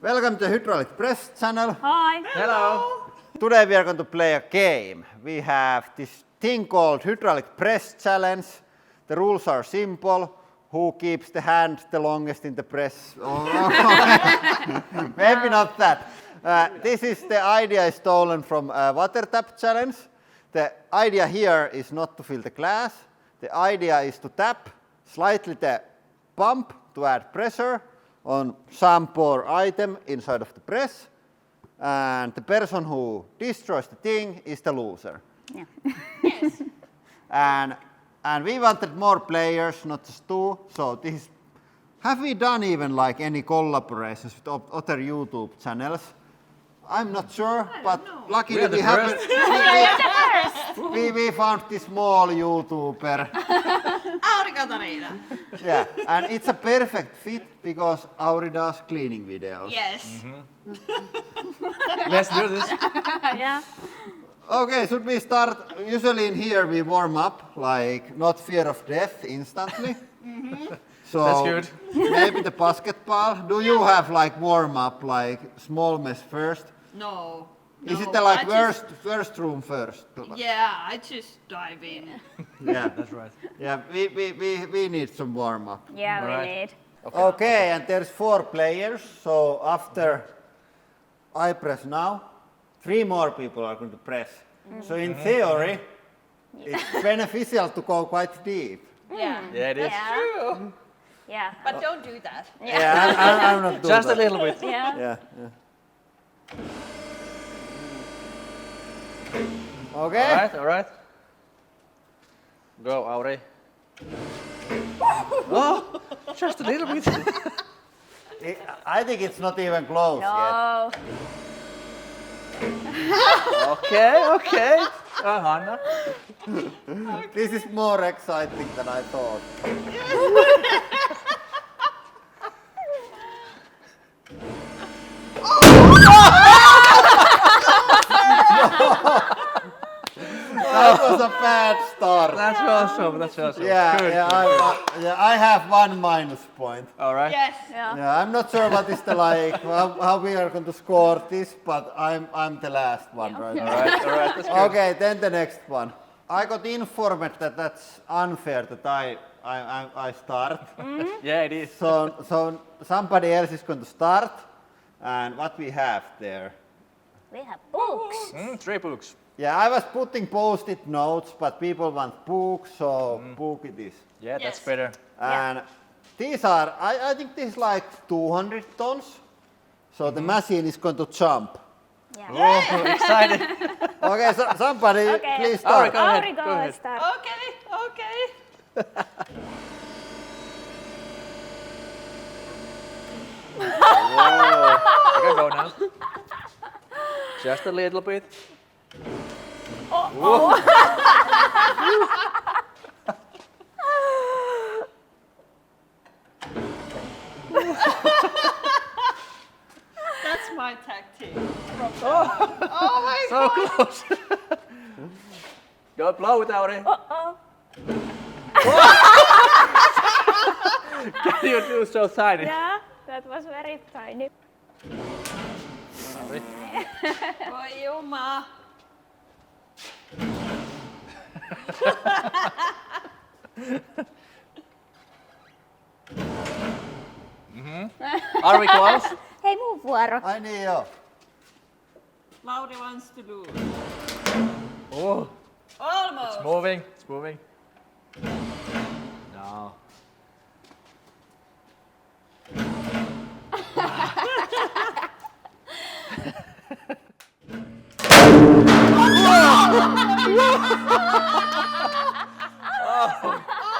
Welcome to Hydraulic Press channel. Hi. Hello. Today we are going to play a game. We have this thing called Hydraulic Press Challenge. The rules are simple. Who keeps the hand the longest in the press? Maybe not that. This is the idea is stolen from Water Tap Challenge. The idea here is not to fill the glass. The idea is to tap slightly the pump to add pressure on some poor item inside of the press. And the person who destroys the thing is the loser. Yeah. Yes. And we wanted more players, not just two. So this, have we done even like any collaborations with other YouTube channels? I'm not sure, but luckily we have. We found this small YouTuber. Aurikatariina. Yeah, and it's a perfect fit because Auri does cleaning videos. Yes. Let's do this. Yeah. Okay, should we start? Usually in here we warm up, like not fear of death instantly. So That's good. Maybe the basketball. Do you have like warm up, like small mess first? No. Is no, it the like I just- first room first? Yeah, I just dive in. Yeah, That's right. yeah. We need some warm up. Yeah, we Right. need. Okay, and there's 4 players. So after I press now, 3 more people are going to press. So in theory, it's beneficial to go quite deep. Yeah. Yeah, it is. Yeah. True. Yeah. But don't do that. Yeah, I'm not doing Just a that. little bit. Yeah. Yeah, yeah. Okay. All right. Go, Auri. Oh, just a little bit. I think it's not even close yet. No. Okay. Hanna. This is more exciting than I thought. That was a bad start. That's awesome. Yeah, Good. yeah, I have 1 minus point. All right. Yes. Yeah. Yeah, I'm not sure what is the like how we are going to score this, but I'm the last one, right? All right. That's good. Okay, then the next one. I got informed that that's unfair that I start. Yeah, it is. So somebody else is going to start, and what we have there. We have books. 3 books. Yeah, I was putting post-it notes, but people want books, so book it is. Yeah, that's Yes. better. And these are, I think this is like 200 tons. So the machine is going to jump. Yeah. Oh, excited. Okay, so somebody Okay. please Auri, start. go ahead. Auri, Go ahead. start. Okay. Whoa. You can go now. Just a little bit. That's my tactic. Oh my So god. close. Don't blow it, Auri. Uh-oh. Can you do so tiny? Yeah, that was very tiny. Auri. Voi juma. Are we close? Hei, mun vuoro. Ai niin joo. Lauri wants to lose. Oh, Almost. it's moving. No.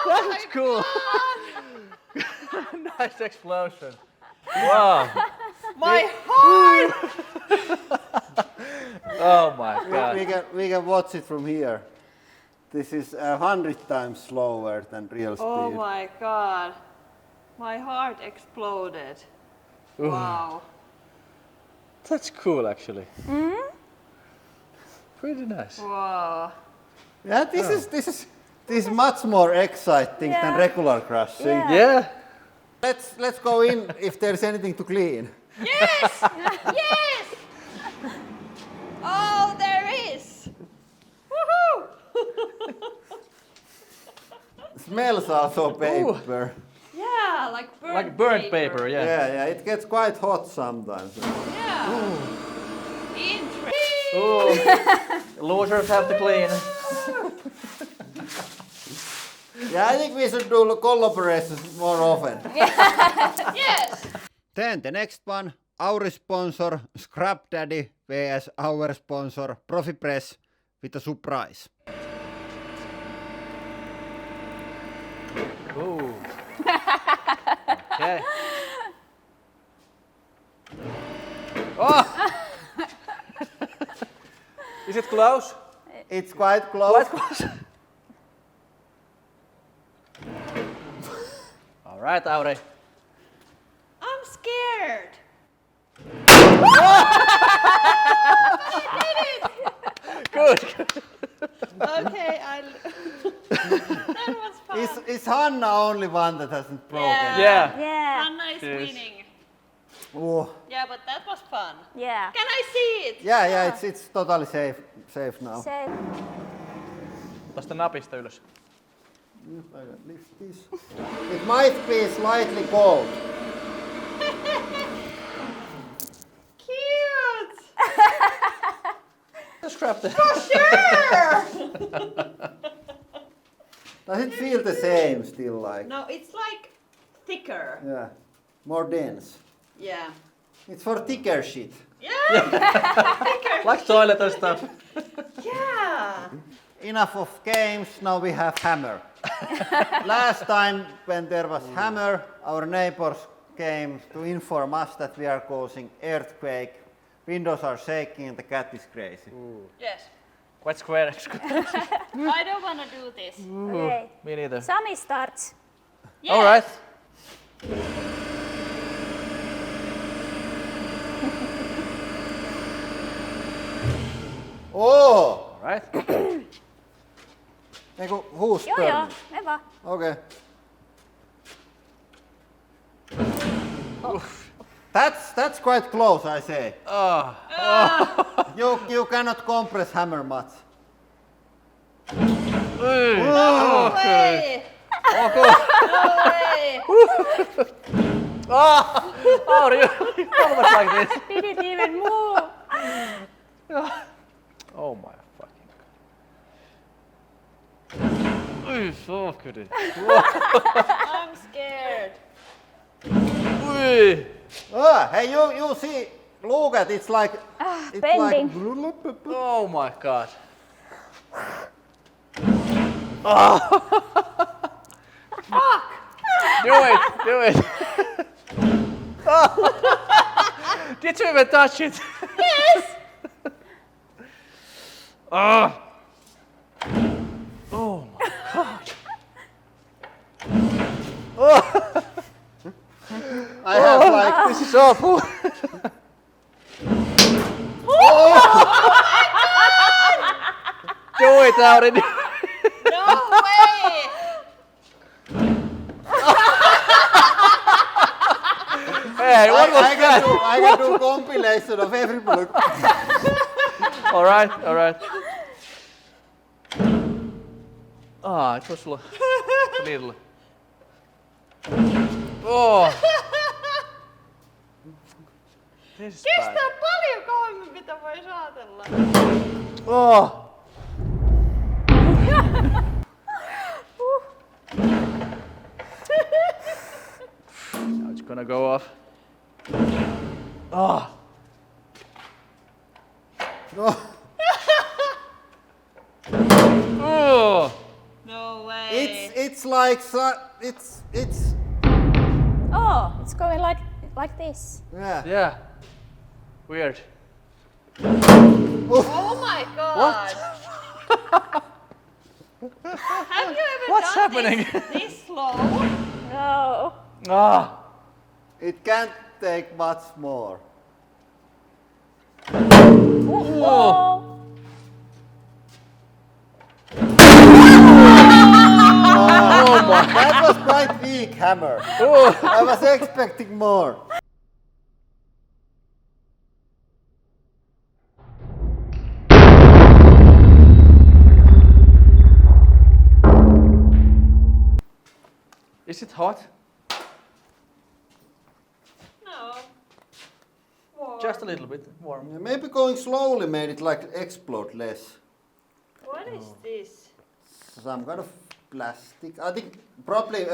That's cool. Nice explosion. Wow. My heart. Oh my god. We can watch it from here. This is 100 times slower than real speed. Oh my god. My heart exploded. Wow. That's cool actually. Pretty nice. Wow. Yeah, this is much more exciting than Yeah. regular crushing. Yeah. Yeah. Let's go in if there's anything to clean. Yes! Yes! Oh, there is! Woohoo! Smells also paper. Yeah, like Like burnt paper, yeah. Yeah, it gets quite hot sometimes. Yeah. Interesting. Ooh. Losers have to clean. Yeah, I think we should do collaborations more often. Yes. Then the next one, Auri sponsor, Scrap Daddy vs our sponsor, ProfiPress with a surprise. Ooh. Okay. Oh! Is it close? It's quite close. Quite close. All right, Auri. I'm scared. Good. Okay, that was fun. Is Hanna only one that hasn't broken? Yeah. Yeah. Anna is Yes. winning. Oh. Yeah, but that was fun. Yeah. Can I see it? Yeah, it's totally safe now. Se, Tästä napista ylös. If I can lift this. It might be slightly cold. Cute. Scrap the. Sure. Does it feel the same still like? No, it's like thicker. Yeah, more dense. Yeah. It's for thicker shit. Yeah. Thicker. Like toilet and stuff. Yeah. Enough of games, now we have hammer. Last time when there was hammer, our neighbors came to inform us that we are causing earthquake. Windows are shaking and the cat is crazy. Yes. Quite square. I don't want to do this. okay. Me neither. Sami starts. Yes. All right. Oh! All right. Eiku, who's Joo, turn? joo, me vaan. Okay. That's quite close, I say. Oh. You cannot compress hammer much. No way. Okay. No way. Auri, almost like this. Did it even move? Oh my fucking god. Så good. I'm scared. Ui. Hey, you see, look at it's like bending. Oh my god. Fuck. Do it. Did you even touch it? Yes. Oh my god. I have like This is awful. Do it, Auri. No way. Hey, what was I that? can do compilation of everybody. All right. Ah, it was little. Oh. This is bad. Kestää paljon kauemmin mitä voi ajatella. Oh. Now it's gonna go off. Oh. No, Oh. No way. it's like it's Oh, it's going like this. yeah. Yeah. Weird. Oh my god. Have you ever What's done happening? this slow? No. Ah. It can't take much more. Oh. That was quite weak hammer. Oh. I was expecting more. Is it hot? No. Warm. Just a little bit warm. Maybe going slowly made it like explode less. What is this? Some kind of plastic. I think probably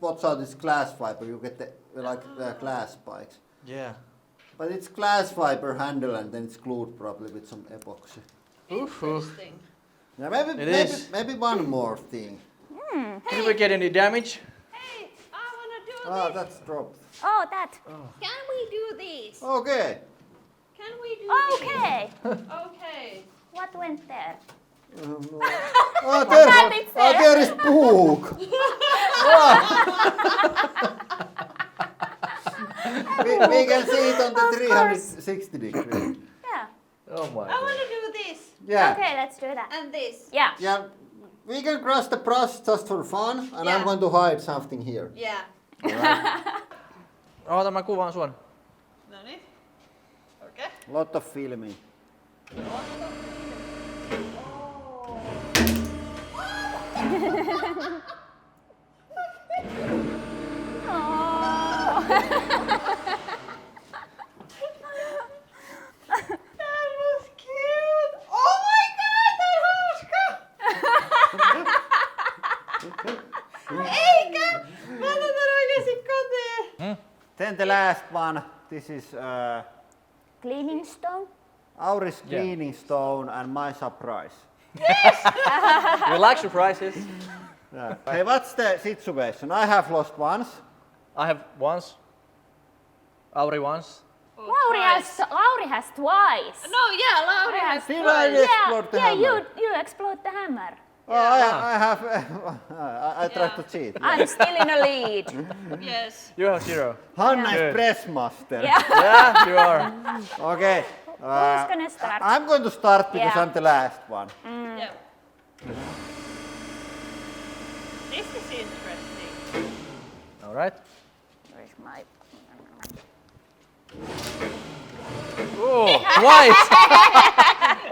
what's out is glass fiber. You get the glass spikes. Yeah. But it's glass fiber handle and then it's glued probably with some epoxy. Interesting. Yeah, maybe one more thing. Did we get any damage? Hey, I wanna do Ah, this. that's dropped. Oh, that. Can we do this? Okay. Can we do Okay. this? Okay. What went there? Oh, rabbit's there? there is Spook. we can see it on the 360 degrees. Yeah. Oh my I god. wanna do this Yeah. Okay, let's do that. and this. Yeah. Yeah. We can cross the brush just for fun, and Yeah. I'm going to hide something here. Yeah. Oota, mä kuvaan sun. No niin. Okay. Lot of filming. Oh. That was cute. Oh my god, that hauska! Eikä! Mä otan tän oikeesti kotiin. Then the last one. This is Cleaning stone. Auri's Yeah. cleaning stone and my surprise. You like surprises? Yeah. Hey, what's the situation? I have lost once. I have once. Auri once. Lauri has twice. No, yeah, Lauri has Did twice. I explode the yeah, hammer? you explode the hammer. Oh, I have. I tried to cheat. I'm still in a lead. Yes. You have 0. Hanna Yeah. is press master. Yeah. Yeah, you are. Okay. Who's gonna start? I'm going to start because Yeah. I'm the last one. Yeah. This is interesting. All right. Where's my? Oh, twice.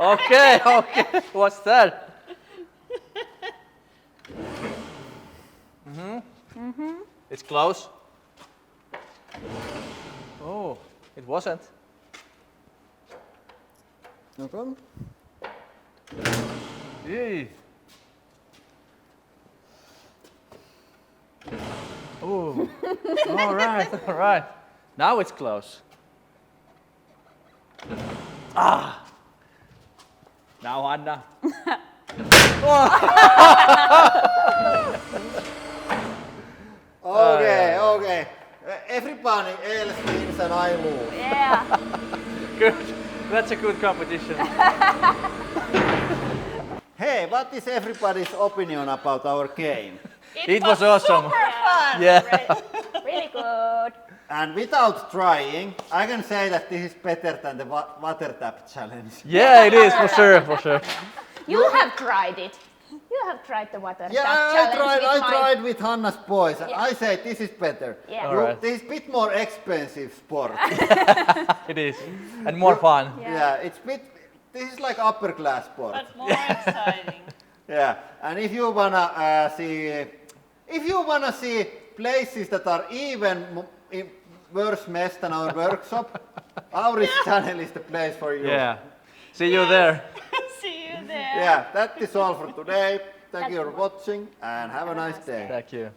Okay. What's that? It's close. Oh, it wasn't. Okay. Yay. Oh. All right. Now it's close. Ah. Now Anna. Okay. Everybody else wins and I lose. Yeah. Good. That's a good competition. Hey, what is everybody's opinion about our game? It was awesome. Super fun. Yeah. Really good. And without trying, I can say that this is better than the water tap challenge. Yeah, it is for sure. You have tried it. You have tried the water Yeah, tap I challenge with my- tried with Hanna's boys. And Yeah. I say this is better. Yeah. Alright. This is a bit more expensive sport. It is. And more fun. Yeah. This is like upper class sport. But more exciting. Yeah, and if you wanna see places that are even worse mess than our workshop, Auri's channel is the place for you. Yeah. See you there. See you there. Yeah, that is all for today. Thank you for watching and have a nice day. Thank you.